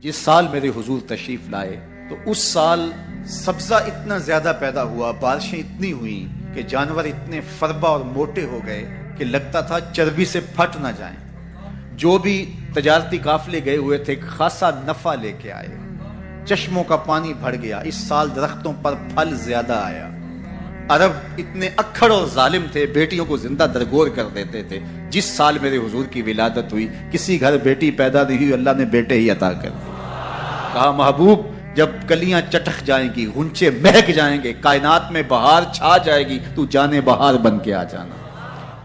جس سال میرے حضور تشریف لائے تو اس سال سبزہ اتنا زیادہ پیدا ہوا، بارشیں اتنی ہوئیں کہ جانور اتنے فربا اور موٹے ہو گئے کہ لگتا تھا چربی سے پھٹ نہ جائیں۔ جو بھی تجارتی قافلے گئے ہوئے تھے خاصا نفع لے کے آئے، چشموں کا پانی بڑھ گیا۔ اس سال درختوں پر پھل زیادہ آیا۔ عرب اتنے اکھڑ اور ظالم تھے، بیٹیوں کو زندہ درگور کر دیتے تھے۔ جس سال میرے حضور کی ولادت ہوئی کسی گھر بیٹی پیدا نہیں ہوئی، اللہ نے بیٹے ہی عطا کر دیے۔ کہا محبوب جب کلیاں چٹک جائیں گی، غنچے مہک جائیں گے، کائنات میں بہار چھا جائے گی، تو جانے بہار بن کے آ جانا۔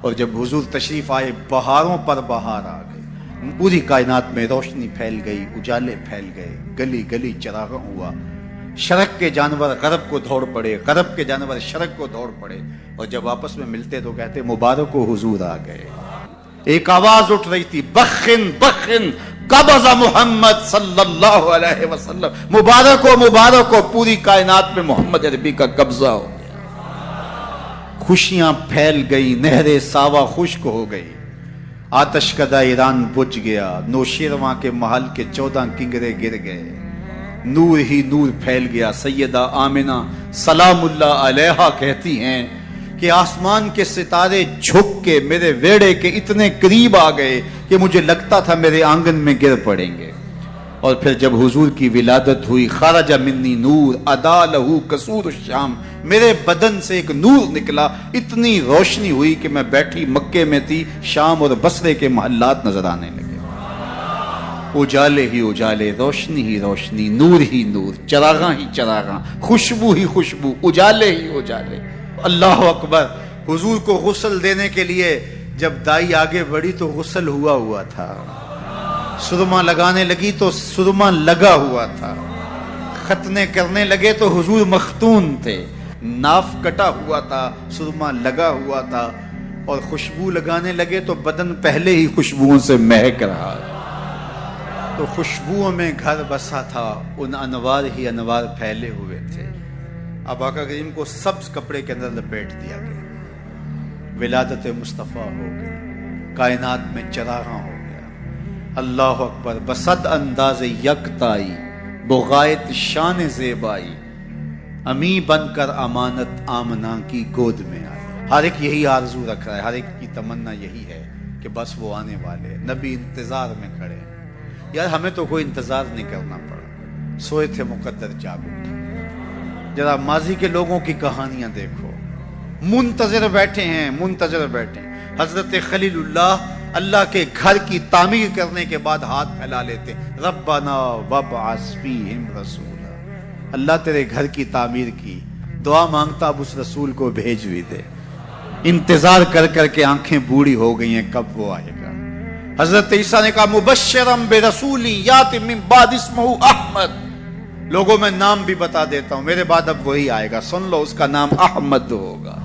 اور جب حضور تشریف آئے بہاروں پر بہار آ گئی، پوری کائنات میں روشنی پھیل گئی، اجالے پھیل گئے، گلی گلی چراغاں ہوا۔ شرق کے جانور غرب کو دوڑ پڑے، غرب کے جانور شرق کو دوڑ پڑے، اور جب آپس میں ملتے تو کہتے مبارک ہو حضور آ گئے۔ ایک آواز اٹھ رہی تھی، بخن بخن قبض محمد صلی اللہ علیہ وسلم، مبارک ہو پوری کائنات میں محمد عربی کا قبضہ ہو گیا۔ خوشیاں پھیل گئی، نہریں ساوا خشک ہو گئی، آتش کدہ ایران بجھ گیا، نوشیرواں کے محل کے 14 کنگرے گر گئے، نور ہی نور پھیل گیا۔ سیدہ آمنہ سلام اللہ علیہا کہتی ہیں کہ آسمان کے ستارے جھک کے میرے ویڑے کے اتنے قریب آ گئے کہ مجھے لگتا تھا میرے آنگن میں گر پڑیں گے۔ اور پھر جب حضور کی ولادت ہوئی، خرج منی نور ادا لہو قصور الشام، میرے بدن سے ایک نور نکلا، اتنی روشنی ہوئی کہ میں بیٹھی مکے میں تھی، شام اور بصرے کے محلات نظر آنے لگے۔ اجالے ہی اجالے، روشنی ہی روشنی، نور ہی نور، چراغاں ہی چراغاں، خوشبو ہی خوشبو، اجالے ہی اجالے۔ اللہ اکبر۔ حضور کو غسل دینے کے لیے جب دائی آگے بڑھی تو غسل ہوا تھا، سرما لگانے لگی تو سرما لگا ہوا تھا، ختنے کرنے لگے تو حضور مختون تھے، ناف کٹا ہوا تھا، سرما لگا ہوا تھا، اور خوشبو لگانے لگے تو بدن پہلے ہی خوشبوؤں سے مہک رہا، تو خوشبوؤں میں گھر بسا تھا، ان انوار ہی انوار پھیلے ہوئے تھے۔ اب آقا کریم کو سبز کپڑے کے اندر لپیٹ دیا گیا، ولادت مصطفیٰ ہو گئی، کائنات میں چراغاں ہو گیا۔ اللہ اکبر۔ بصد انداز یکتائی بغایت شان زیبائی، امی بن کر امانت آمنہ کی گود میں آئی۔ ہر ایک یہی آرزو رکھ رہا ہے، ہر ایک کی تمنا یہی ہے کہ بس وہ آنے والے، نبی انتظار میں کھڑے ہیں۔ یار ہمیں تو کوئی انتظار نہیں کرنا پڑا، سوئے تھے مقدر جاگ اٹھے۔ ذرا ماضی کے لوگوں کی کہانیاں دیکھو، منتظر بیٹھے ہیں، منتظر بیٹھے ہیں۔ حضرت خلیل اللہ کے گھر کی تعمیر کرنے کے بعد ہاتھ پھیلا لیتے، ربنا وابعث فیہم رسولا، اللہ تیرے گھر کی تعمیر کی، دعا مانگتا اب اس رسول کو بھیج بھی دے۔ انتظار کر کر کے آنکھیں بوڑھی ہو گئی ہیں، کب وہ آئے گا۔ حضرت عیسیٰ نے کہا مبشرم برسول یاتی من بعد اسمہ احمد، لوگوں میں نام بھی بتا دیتا ہوں، میرے بعد اب وہی آئے گا، سن لو، اس کا نام احمد ہوگا۔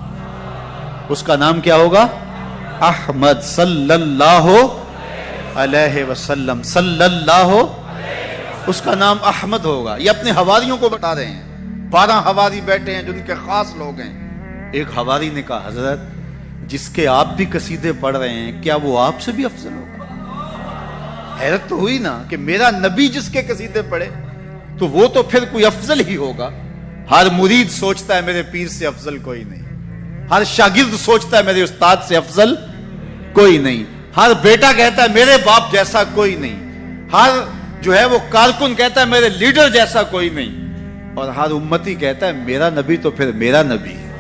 اس کا نام کیا ہوگا؟ احمد صلی اللہ علیہ وسلم، صلی اللہ، اس کا نام احمد ہوگا۔ یہ اپنے حواریوں کو بتا رہے ہیں، 12 حواری بیٹھے ہیں جن کے خاص لوگ ہیں۔ ایک حواری نے کہا حضرت جس کے آپ بھی قصیدے پڑھ رہے ہیں کیا وہ آپ سے بھی افضل ہوگا؟ حیرت تو ہوئی نا کہ میرا نبی جس کے قصیدے پڑھے تو وہ تو پھر کوئی افضل ہی ہوگا۔ ہر مرید سوچتا ہے میرے پیر سے افضل کوئی نہیں، ہر شاگرد سوچتا ہے میرے استاد سے افضل کوئی نہیں، ہر بیٹا کہتا ہے میرے باپ جیسا کوئی نہیں، ہر جو ہے وہ کارکن کہتا ہے میرے لیڈر جیسا کوئی نہیں، اور ہر امتی کہتا ہے میرا نبی تو پھر میرا نبی ہے۔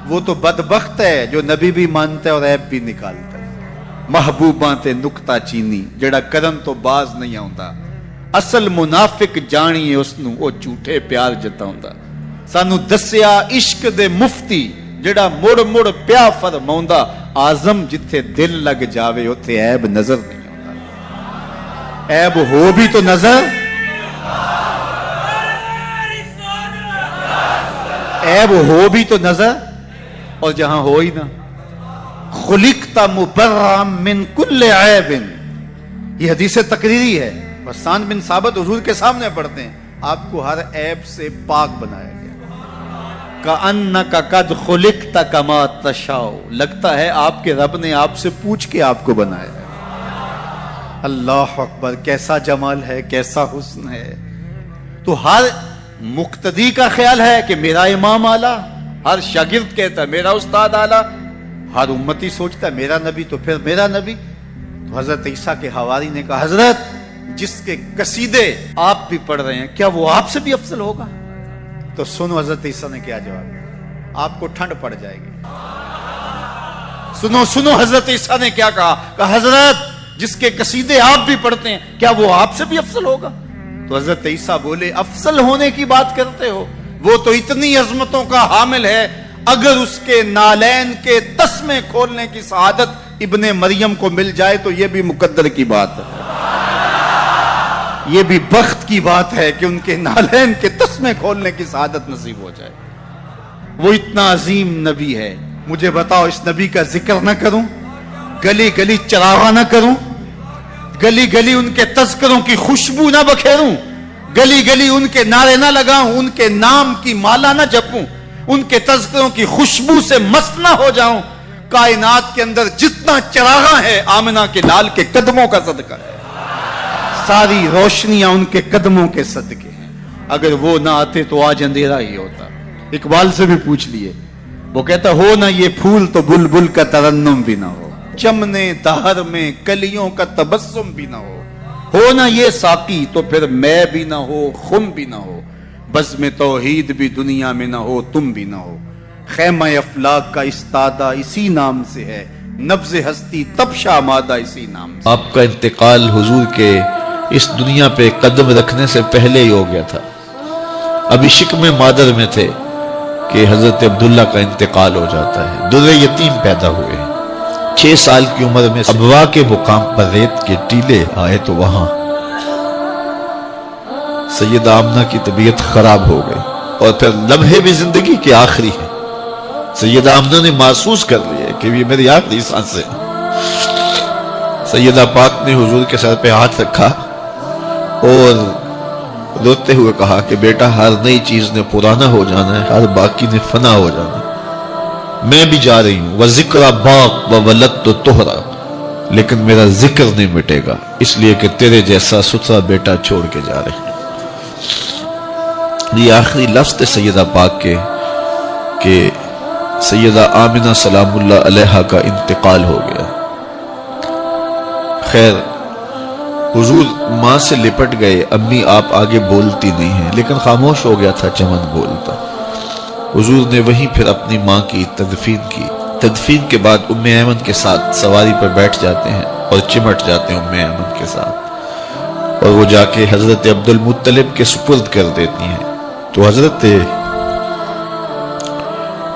وہ تو بدبخت ہے جو نبی بھی مانتا ہے اور عیب بھی نکالتا ہے۔ محبوباں تے نکتہ چینی جڑا کرن تو باز نہیں آوندا، اصل منافق جانیے اس نو او جھوٹے پیار جتاوندا۔ سانو دسیا عشق دے مفتی جڑا مڑ مڑ پیا فرماوندا، آزم جتھے دل لگ جاوے اوتھے عیب نظر نہیں آوندا۔ عیب ہو بھی تو نظر، عیب ہو بھی تو نظر، اور جہاں ہو ہی نہ۔ خلقت مبرئا من کل عیب، یہ حدیث تقریری ہے، حسان بن ثابت حضور کے سامنے پڑھتے ہیں، آپ کو ہر عیب سے پاک بنایا گیا۔ کأنک قد خلقت کما تشاء، لگتا ہے آپ کے رب نے آپ سے پوچھ کے آپ کو بنایا ہے۔ اللہ اکبر، کیسا جمال ہے، کیسا حسن ہے. تو ہر مقتدی کا خیال ہے کہ میرا امام اعلیٰ، ہر شاگرد کہتا ہے میرا استاد اعلیٰ، ہر امتی سوچتا ہے میرا نبی تو پھر میرا نبی. تو حضرت عیسیٰ کے حواری نے کہا حضرت جس کے قصیدے آپ بھی پڑھ رہے ہیں کیا وہ آپ سے بھی افضل ہوگا؟ تو سنو حضرت عیسیٰ نے کیا جواب، آپ کو ٹھنڈ پڑ جائے گی. سنو حضرت عیسیٰ نے کیا کہا حضرت جس کے قصیدے آپ بھی پڑھتے ہیں کیا وہ آپ سے بھی افضل ہوگا؟ تو حضرت عیسیٰ بولے افضل ہونے کی بات کرتے ہو، وہ تو اتنی عظمتوں کا حامل ہے، اگر اس کے نالین کے تسمے کھولنے کی سعادت ابن مریم کو مل جائے تو یہ بھی مقدر کی بات ہے، یہ بھی بخت کی بات ہے کہ ان کے نالین کے تسمے کھولنے کی سعادت نصیب ہو جائے. وہ اتنا عظیم نبی ہے، مجھے بتاؤ اس نبی کا ذکر نہ کروں، گلی گلی چراغا نہ کروں، گلی گلی ان کے تذکروں کی خوشبو نہ بکھیروں، گلی گلی ان کے نعرے نہ لگاؤں، ان کے نام کی مالا نہ جپوں، ان کے تذکروں کی خوشبو سے مست نہ ہو جاؤں. کائنات کے اندر جتنا چراغاں ہے آمنہ کے لال کے قدموں کا صدقہ ہے، ساری روشنیاں ان کے قدموں کے صدقے ہیں. اگر وہ نہ آتے تو آج اندھیرا ہی ہوتا. اقبال سے بھی پوچھ لیے، وہ کہتا ہو نہ یہ پھول تو بلبل کا ترنم بھی نہ ہو، چمنے دہر میں کلیوں کا تبسم بھی نہ ہو نہ یہ ساقی تو پھر میں بھی نہ ہو، خم بھی نہ ہو، بزم توحید بھی دنیا میں نہ ہو، تم بھی نہ ہو. خیمہ افلاک کا استادہ اسی نام سے ہے، نبض ہستی تب شامادہ اسی نام سے. آپ کا انتقال حضور کے اس دنیا پہ قدم رکھنے سے پہلے ہی ہو گیا تھا. ابھی شکم مادر میں تھے کہ حضرت عبداللہ کا انتقال ہو جاتا ہے. در یتیم پیدا ہوئے، 6 سال کی عمر میں ابوا کے مقام پر ریت کے ٹیلے آئے تو وہاں سیدہ آمنہ کی طبیعت خراب ہو گئی، اور پھر لمحے بھی زندگی کے آخری ہیں. سیدہ آمنہ نے محسوس کر لیا کہ یہ میری آخری سانسیں. سیدہ پاک نے حضور کے سر پہ ہاتھ رکھا اور روتے ہوئے کہا کہ بیٹا ہر نئی چیز نے پرانا ہو جانا ہے، ہر باقی نے فنا ہو جانا ہے. میں بھی جا رہی ہوں، وَذِكْرَ بَاق وَوَلَدْتُ تُحْرَا، لیکن میرا ذکر نہیں مٹے گا، اس لیے کہ تیرے جیسا ستھرا بیٹا چھوڑ کے جا رہے ہیں. یہ آخری لفظ تھے سیدہ پاک کے کہ سیدہ آمنہ سلام اللہ علیہا کا انتقال ہو گیا. خیر حضور ماں سے لپٹ گئے، امی آپ آگے بولتی نہیں ہیں، لیکن خاموش ہو گیا تھا چمن بولتا. حضور نے وہیں پھر اپنی ماں کی تدفین کی. تدفین کے بعد ام ایمن کے ساتھ سواری پر بیٹھ جاتے ہیں اور چمٹ جاتے ہیں ام ایمن کے ساتھ، اور وہ جا کے حضرت عبد المطلب کے سپرد کر دیتی ہیں. تو حضرت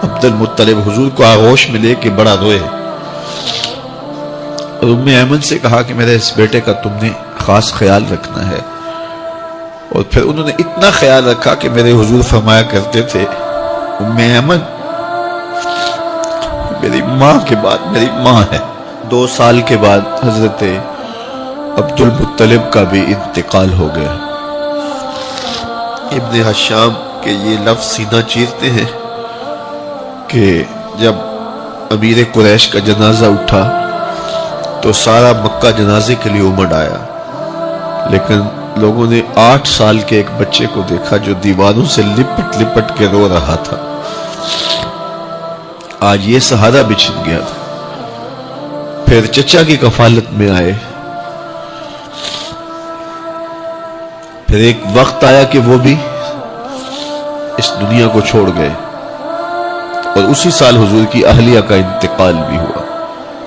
عبد المطلب حضور کو آغوش میں لے کے بڑا روئے، اور ام ایمن سے کہا کہ میرے اس بیٹے کا تم نے خاص خیال رکھنا ہے. اور پھر انہوں نے اتنا خیال رکھا کہ میرے حضور فرمایا کرتے تھے ام ایمن میری ماں کے بعد میری ماں ہے. 2 سال کے بعد حضرت عبد المطلب کا بھی انتقال ہو گیا. ابن حشام کے یہ لفظ سینہ چیرتے ہیں کہ جب امیر قریش کا جنازہ اٹھا تو سارا مکہ جنازے کے لیے امڑ آیا، لیکن لوگوں نے 8 سال کے ایک بچے کو دیکھا جو دیواروں سے لپٹ لپٹ کے رو رہا تھا. آج یہ سہارا بچھن گیا تھا. پھر چچا کی کفالت میں آئے. پھر ایک وقت آیا کہ وہ بھی اس دنیا کو چھوڑ گئے، اور اسی سال حضور کی اہلیہ کا انتقال بھی ہوا،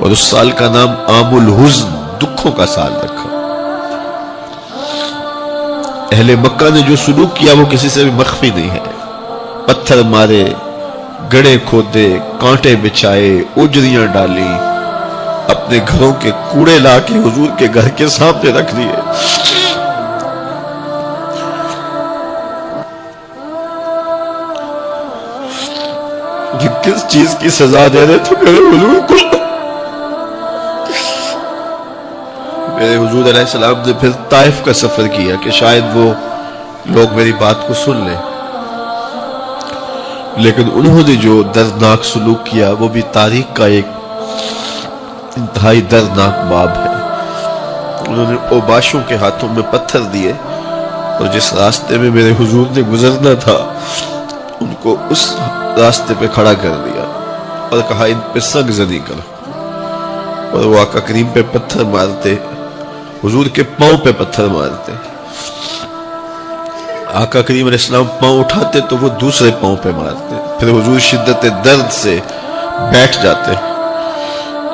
اور اس سال کا نام عام الحزن، دکھوں کا سال رکھا. اہل مکہ نے جو سلوک کیا وہ کسی سے بھی مخفی نہیں ہے. پتھر مارے، گڑھے کھودے، کانٹے بچھائے، اجریاں ڈالی، اپنے گھروں کے کوڑے لا کے حضور کے گھر کے سامنے رکھ دیے. یہ کس چیز کی سزا دے رہے تھے میرے حضور کو؟ میرے حضور علیہ السلام نے پھر طائف کا سفر کیا کہ شاید وہ لوگ میری بات کو سن لیں، لیکن انہوں نے جو دردناک سلوک کیا وہ بھی تاریخ کا ایک انتہائی دردناک باب ہے. انہوں نے اوباشوں کے ہاتھوں میں پتھر دیے اور جس راستے میں میرے حضور نے گزرنا تھا ان کو اس راستے پہ کھڑا کر دیا اور کہا ان پہ سنگ زنی کرو، اور وہ آقا کریم پہ پتھر مارتے، حضور کے پاؤں پہ پتھر مارتے۔ آقا کریم علیہ السلام پاؤں اٹھاتے تو وہ دوسرے پاؤں پہ مارتے، پھر حضور شدت درد سے بیٹھ جاتے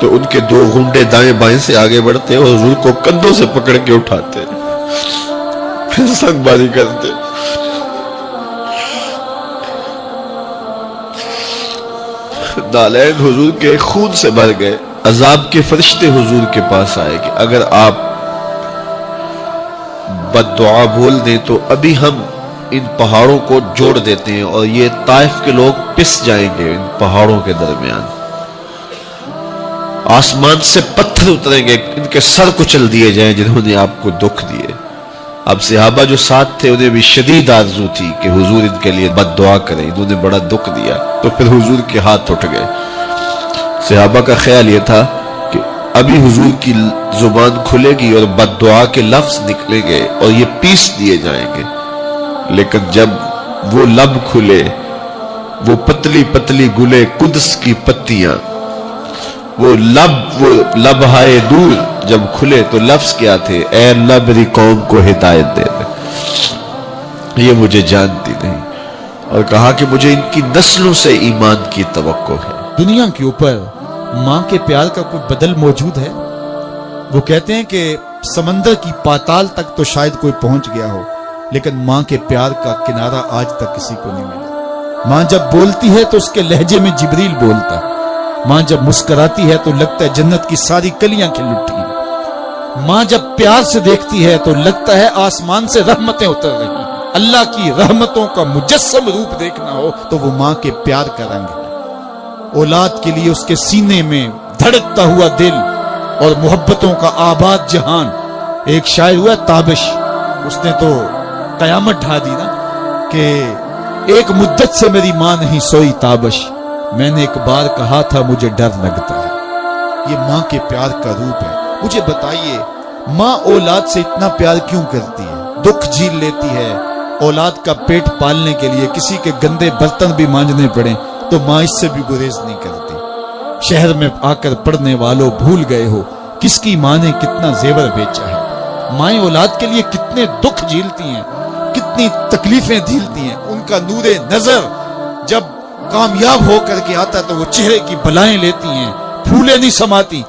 تو ان کے دو گھنڈے دائیں بائیں سے آگے بڑھتے اور حضور کو کندھوں سے پکڑ کے اٹھاتے، پھر سنگ باری کرتے۔ نالین حضور کے خون سے بھر گئے۔ عذاب کے فرشتے حضور کے پاس آئے کہ اگر آپ بد دعا بول دیں تو ابھی ہم ان پہاڑوں کو جوڑ دیتے ہیں اور یہ طائف کے لوگ پس جائیں گے ان پہاڑوں کے درمیان، آسمان سے پتھر اتریں گے، ان کے سر کچل دیے جائیں جنہوں نے آپ کو دکھ دیے۔ اب صحابہ جو ساتھ تھے انہیں بھی شدید آرزو تھی کہ حضور ان کے لیے بد دعا کریں، انہوں نے بڑا دکھ دیا، تو پھر حضور کے ہاتھ اٹھ گئے۔ صحابہ کا خیال یہ تھا کہ ابھی حضور کی زبان کھلے گی اور بد دعا کے لفظ نکلیں گے اور یہ پیس دیے جائیں گے، لیکن جب وہ لب کھلے، وہ پتلی پتلی گلے قدس کی پتیاں، وہ لب ہائے دور جب کھلے تو لفظ کیا تھے؟ اے اللہ میری قوم کو ہدایت دے دے، یہ مجھے جانتی نہیں، اور کہا کہ مجھے ان کی نسلوں سے ایمان کی توقع ہے۔ دنیا کے اوپر ماں کے پیار کا کوئی بدل موجود ہے؟ وہ کہتے ہیں کہ سمندر کی پاتال تک تو شاید کوئی پہنچ گیا ہو، لیکن ماں کے پیار کا کنارہ آج تک کسی کو نہیں ملا۔ ماں جب بولتی ہے تو اس کے لہجے میں جبریل بولتا ہے، ماں جب مسکراتی ہے تو لگتا ہے جنت کی ساری کلیاں کھل اٹھی ہیں، ماں جب پیار سے دیکھتی ہے تو لگتا ہے آسمان سے رحمتیں اتر رہی ہیں۔ اللہ کی رحمتوں کا مجسم روپ دیکھنا ہو تو وہ ماں کے پیار کا رنگ ہے۔ اولاد کے لیے اس کے سینے میں دھڑکتا ہوا دل اور محبتوں کا آباد جہان۔ ایک شاعر ہوا تابش، اس نے تو قیامت ڈھا دی نا کہ ایک مدت سے میری ماں نہیں سوئی تابش، میں نے ایک بار کہا تھا مجھے ڈر لگتا ہے۔ یہ ماں کے پیار کا روپ ہے۔ مجھے بتائیے ماں اولاد سے اتنا پیار کیوں کرتی ہے؟ دکھ جھیل لیتی ہے، اولاد کا پیٹ پالنے کے لیے کسی کے گندے برتن بھی مانجنے پڑیں تو ماں اس سے بھی گریز نہیں کرتی۔ شہر میں آ کر پڑھنے والوں بھول گئے ہو کس کی ماں نے کتنا زیور بیچا ہے۔ مائیں اولاد کے لیے کتنے دکھ جھیلتی ہیں، کتنی تکلیفیں جھیلتی ہیں۔ ان کا نور نظر جب کامیاب ہو کر کے آتا ہے تو وہ چہرے کی بلائیں لیتی ہیں، پھولے نہیں سماتی۔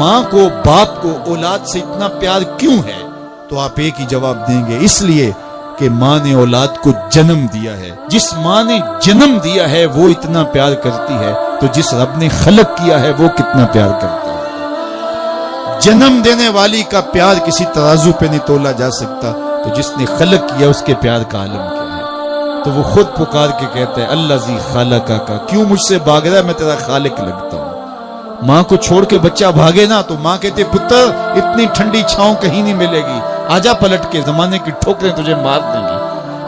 ماں کو باپ کو اولاد سے اتنا پیار کیوں ہے؟ تو آپ ایک ہی جواب دیں گے، اس لیے کہ ماں نے اولاد کو جنم دیا ہے۔ جس ماں نے جنم دیا ہے وہ اتنا پیار کرتی ہے تو جس رب نے خلق کیا ہے وہ کتنا پیار کرتا ہے۔ جنم دینے والی کا پیار کسی ترازو پہ نہیں تولا جا سکتا، تو جس نے خلق کیا اس کے پیار کا عالم کیا ہے؟ تو وہ خود پکار کے کہتا ہے اللہ زی خالقہ کا، کیوں مجھ سے بھاگ رہا ہے، میں تیرا خالق لگتا ہوں۔ ماں کو چھوڑ کے بچہ بھاگے نا تو ماں کہتے پتر اتنی ٹھنڈی چھاؤں کہیں نہیں ملے گی، آجا پلٹ کے، زمانے کی ٹھوکریں تجھے مار دیں گی،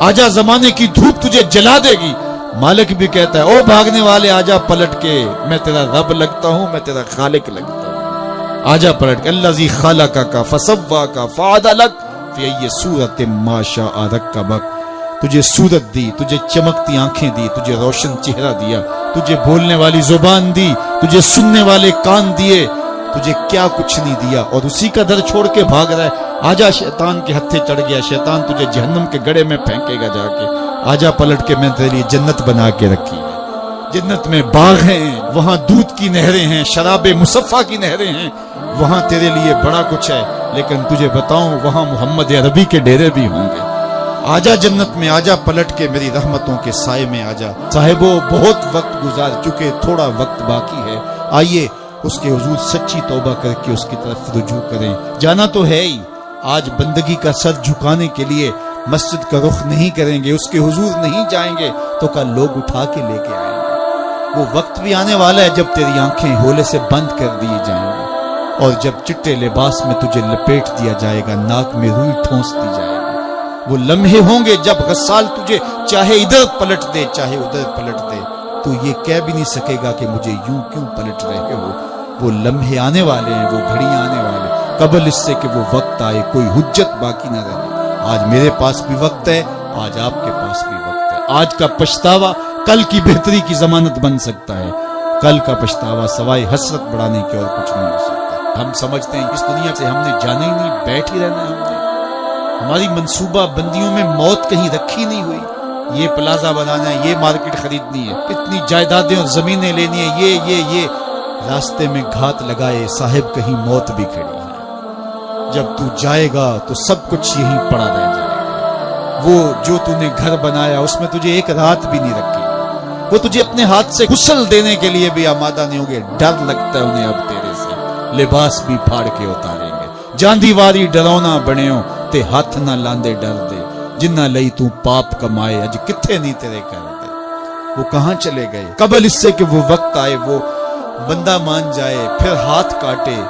آجا زمانے کی دھوپ تجھے جلا دے گی۔ مالک بھی کہتا ہے او بھاگنے والے آجا پلٹ کے، میں تیرا رب لگتا ہوں، میں تیرا خالق لگتا ہوں، آجا پلٹ کے۔ اللہ زی خالقہ کا فسوا کا فعدلک فی ای صورت ما شاء رکبک، تجھے صورت دی، تجھے چمکتی آنکھیں دی، تجھے روشن چہرہ دیا، تجھے بولنے والی زبان دی، تجھے سننے والے کان دیے، تجھے کیا کچھ نہیں دیا، اور اسی کا در چھوڑ کے بھاگ رہا ہے۔ آجا شیطان کے ہتھے چڑھ گیا، شیطان تجھے جہنم کے گڑھے میں پھینکے گا جا کے، آجا پلٹ کے، میں تیرے لیے جنت بنا کے رکھی ہے۔ جنت میں باغ ہیں، وہاں دودھ کی نہریں ہیں، شراب مصفہ کی نہریں ہیں، وہاں تیرے لیے بڑا کچھ ہے، لیکن تجھے بتاؤں وہاں محمد عربی کے ڈیرے بھی ہوں گے۔ آجا جنت میں، آجا پلٹ کے میری رحمتوں کے سائے میں آجا۔ صاحبو بہت وقت گزار چکے، تھوڑا وقت باقی ہے، آئیے اس کے حضور سچی توبہ کر کے اس کی طرف رجوع کریں۔ جانا تو ہے ہی، آج بندگی کا سر جھکانے کے لیے مسجد کا رخ نہیں کریں گے، اس کے حضور نہیں جائیں گے تو کل لوگ اٹھا کے لے کے آئیں گے۔ وہ وقت بھی آنے والا ہے جب تیری آنکھیں ہولے سے بند کر دی جائیں گی، اور جب چٹے لباس میں تجھے لپیٹ دیا جائے گا، ناک میں روئی ٹھونس دی جائے گی۔ وہ لمحے ہوں گے جب غسال تجھے چاہے ادھر پلٹ دے چاہے ادھر پلٹ دے، تو یہ کہہ بھی نہیں سکے گا کہ مجھے یوں کیوں پلٹ رہے ہو۔ وہ لمحے آنے والے ہیں، وہ گھڑیاں آنے والے۔ قبل اس سے کہ وہ وقت آئے کوئی حجت باقی نہ رہے۔ آج میرے پاس بھی وقت ہے، آج آپ کے پاس بھی وقت ہے۔ آج کا پچھتاوا کل کی بہتری کی ضمانت بن سکتا ہے، کل کا پچھتاوا سوائے حسرت بڑھانے کے اور کچھ نہیں ہو سکتا۔ ہم سمجھتے ہیں اس دنیا سے ہم نے جانا ہی نہیں، بیٹھ ہی رہنا ہے، ہماری منصوبہ بندیوں میں موت کہیں رکھی نہیں ہوئی۔ یہ پلازا بنانا ہے، یہ مارکیٹ خریدنی ہے، اتنی جائیدادیں اور زمینیں لینی ہے، یہ راستے میں گھات لگائے صاحب کہیں موت بھی کھڑی ہے۔ جب تو جائے گا تو سب کچھ یہیں پڑا رہ جائے گا۔ وہ جو تو نے گھر بنایا اس میں تجھے ایک رات بھی نہیں رکھی، وہ تجھے اپنے ہاتھ سے غسل دینے کے لیے بھی آمادہ نہیں ہوگے۔ ڈر لگتا ہے انہیں اب تیرے سے، لباس بھی پھاڑ کے اتاریں گے۔ جاندی واری ڈرونا بنیو تے ہاتھ نہ لاندے ڈر دے، جنہ لئی تو پاپ کمائے اج کتھے نہیں تیرے کر دے۔ وہ کہاں چلے گئے؟ قبل اس سے کہ وہ وقت آئے وہ بندہ مان جائے پھر ہاتھ کاٹے۔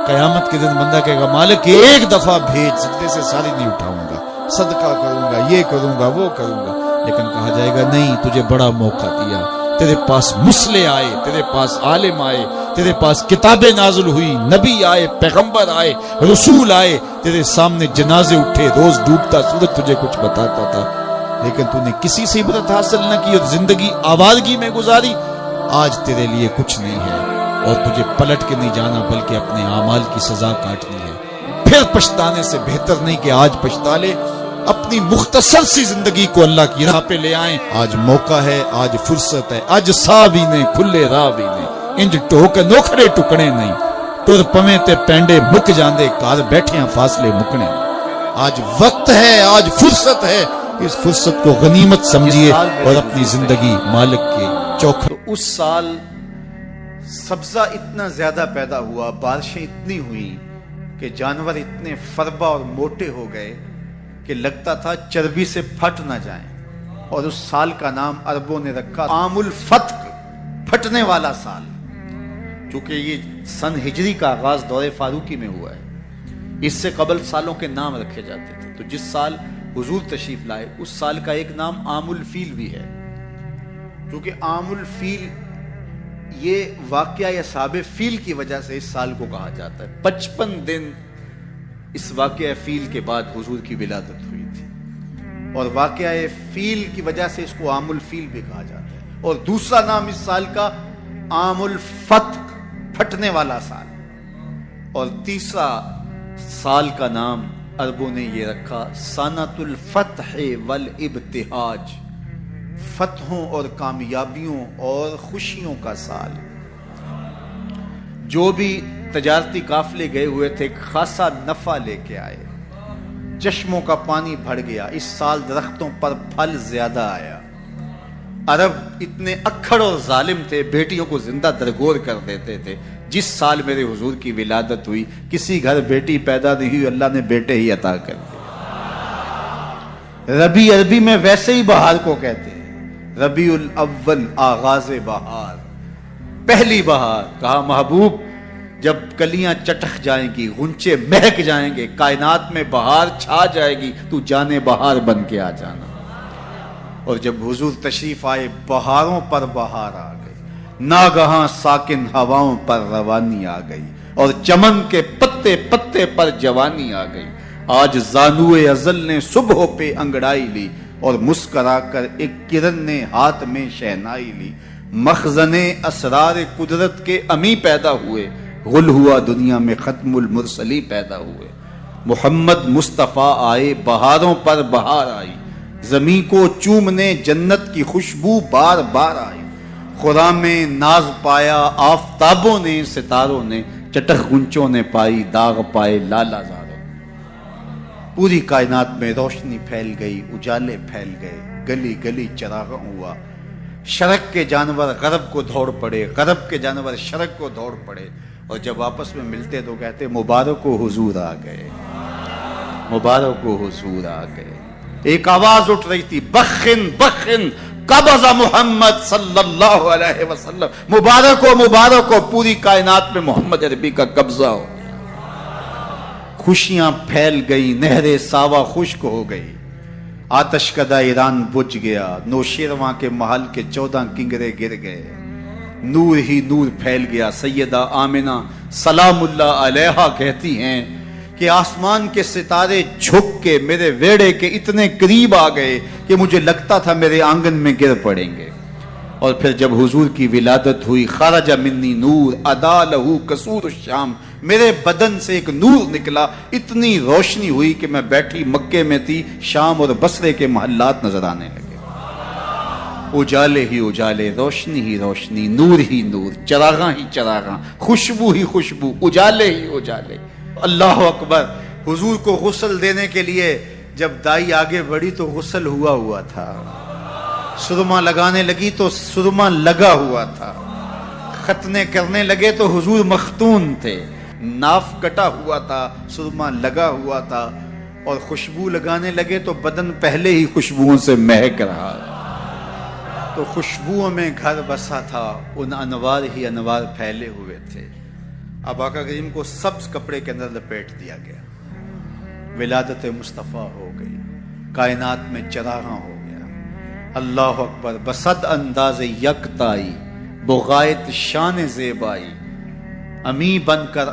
قیامت کے دن بندہ کہے گا مالک ایک دفعہ بھیج، سجدے سے ساری نہیں اٹھاؤں گا، صدقہ کروں گا، یہ کروں گا، وہ کروں گا۔ لیکن کہا جائے گا نہیں، تجھے بڑا موقع دیا، تیرے پاس مسلح آئے، تیرے پاس عالم آئے، تیرے پاس کتابیں نازل ہوئی، نبی آئے، پیغمبر آئے، رسول آئے، تیرے سامنے جنازے اٹھے، روز ڈوبتا سورج تجھے کچھ بتاتا تھا، لیکن تو نے کسی سے عبرت حاصل نہ کی اور زندگی آوارگی میں گزاری۔ آج تیرے لیے کچھ نہیں ہے اور تجھے پلٹ کے نہیں جانا بلکہ اپنے اعمال کی سزا کاٹنی ہے۔ پھر پچھتانے سے بہتر نہیں کہ آج پچھتا لے، اپنی مختصر سی زندگی کو اللہ کی راہ پہ لے آئیں۔ آج موقع ہے، آج فرصت ہے، آج سا بھی نے کھلے راہ بھی نے، انج ٹوک نوکھڑے ٹکڑے نہیں، تر پویں تے پینڈے مک جاندے، کار بیٹھیاں فاصلے مکنے۔ آج وقت ہے، آج فرصت ہے، اس فرصت کو غنیمت سمجھیے اور اپنی زندگی مالک کے چوکھٹ۔ اس سال سبزہ اتنا زیادہ پیدا ہوا، بارشیں اتنی ہوئیں کہ جانور اتنے فربا اور موٹے ہو گئے کہ لگتا تھا چربی سے پھٹ نہ جائیں، اور اس سال کا نام عربوں نے رکھا عام الفتق، پھٹنے والا سال، چونکہ یہ سن ہجری کا آغاز دور فاروقی میں ہوا ہے۔ اس سے قبل سالوں کے نام رکھے جاتے تھے، تو جس سال حضور تشریف لائے اس سال کا ایک نام عام الفیل بھی ہے، کیونکہ عام الفیل یہ واقعہ اصحاب فیل کی وجہ سے اس سال کو کہا جاتا ہے۔ 55 دن اس واقعہ فیل کے بعد حضور کی ولادت ہوئی تھی، اور واقعہ فیل کی وجہ سے اس کو عام الفیل بھی کہا جاتا ہے۔ اور دوسرا نام اس سال کا عام الفتق، پھٹنے والا سال، اور تیسرا سال کا نام عربوں نے یہ رکھا سنۃ الفتح والابتہاج، فتحوں اور کامیابیوں اور خوشیوں کا سال۔ جو بھی تجارتی قافلے گئے ہوئے تھے خاصا نفع لے کے آئے، چشموں کا پانی بڑھ گیا، اس سال درختوں پر پھل زیادہ آیا۔ عرب اتنے اکھڑ اور ظالم تھے، بیٹیوں کو زندہ درگور کر دیتے تھے۔ جس سال میرے حضور کی ولادت ہوئی کسی گھر بیٹی پیدا نہیں ہوئی، اللہ نے بیٹے ہی عطا کر دیے۔ ربیع عربی میں ویسے ہی بہار کو کہتے ہیں، ربیع الاول آغاز بہار، پہلی بہار۔ کہا محبوب جب کلیاں چٹک جائیں گی، غنچے مہک جائیں گے، کائنات میں بہار چھا جائے گی، تو جانے بہار بن کے آ جانا۔ اور جب حضور تشریف آئے بہاروں پر بہار آ گئی، ناگہاں ساکن ہواؤں پر روانی آ گئی، اور چمن کے پتے پتے پر جوانی آ گئی۔ آج زانوئے ازل نے صبح پہ انگڑائی لی، اور مسکرا کر ایک کرن نے ہاتھ میں شہنائی لی۔ مخزن اسرار قدرت کے امی پیدا ہوئے، غل ہوا دنیا میں ختم المرسلی پیدا ہوئے۔ محمد مصطفیٰ آئے، بہاروں پر بہار آئی، زمین کو چومنے جنت کی خوشبو بار بار آئی۔ خدا میں ناز پایا آفتابوں نے، ستاروں نے، چٹخ گنچوں نے پائی، داغ پائے لالا زاروں۔ پوری کائنات میں روشنی پھیل گئی، اجالے پھیل گئے، گلی گلی چراغاں ہوا۔ شرق کے جانور غرب کو دوڑ پڑے، غرب کے جانور شرق کو دوڑ پڑے، اور جب آپس میں ملتے تو کہتے مبارک ہو حضور آ گئے، مبارک ہو حضور آ گئے۔ ایک آواز اٹھ رہی تھی، بخن بخن قبض محمد صلی اللہ علیہ وسلم، مبارک ہو پوری کائنات میں محمد عربی کا قبضہ ہو۔ خوشیاں پھیل گئی، نہر ساوا خشک ہو گئی، آتش کدہ ایران بجھ گیا، نوشیرواں کے محل کے 14 کنگرے گر گئے، نور ہی نور پھیل گیا۔ سیدہ آمنہ سلام اللہ علیہا کہتی ہیں کہ آسمان کے ستارے جھک کے میرے ویڑے کے اتنے قریب آ گئے کہ مجھے لگتا تھا میرے آنگن میں گر پڑیں گے. اور پھر جب حضور کی ولادت ہوئی، خرج منی نور ادا لہو قصور الشام، میرے بدن سے ایک نور نکلا، اتنی روشنی ہوئی کہ میں بیٹھی مکے میں تھی، شام اور بصرے کے محلات نظر آنے لگے. اجالے ہی اجالے، روشنی ہی روشنی، نور ہی نور، چراغاں ہی چراغاں، خوشبو ہی خوشبو، اجالے ہی اجالے. اللہ اکبر. حضور کو غسل دینے کے لیے جب دائی آگے بڑھی تو غسل ہوا تھا، سرما لگانے لگی تو سرما لگا ہوا تھا، ختنے کرنے لگے تو حضور مختون تھے، ناف کٹا ہوا تھا، سرما لگا ہوا تھا، اور خوشبو لگانے لگے تو بدن پہلے ہی خوشبوؤں سے مہک رہا. تو خوشبوؤں میں گھر بسا تھا، ان انوار ہی انوار پھیلے ہوئے تھے. اب آقا کریم کو سبز کپڑے کے اندر لپیٹ دیا گیا، ولادت مصطفیٰ ہو گئی، کائنات میں چراغاں ہو گیا. اللہ اکبر. بصد انداز یکتائی بغایت شان زیبائی، امی بن کر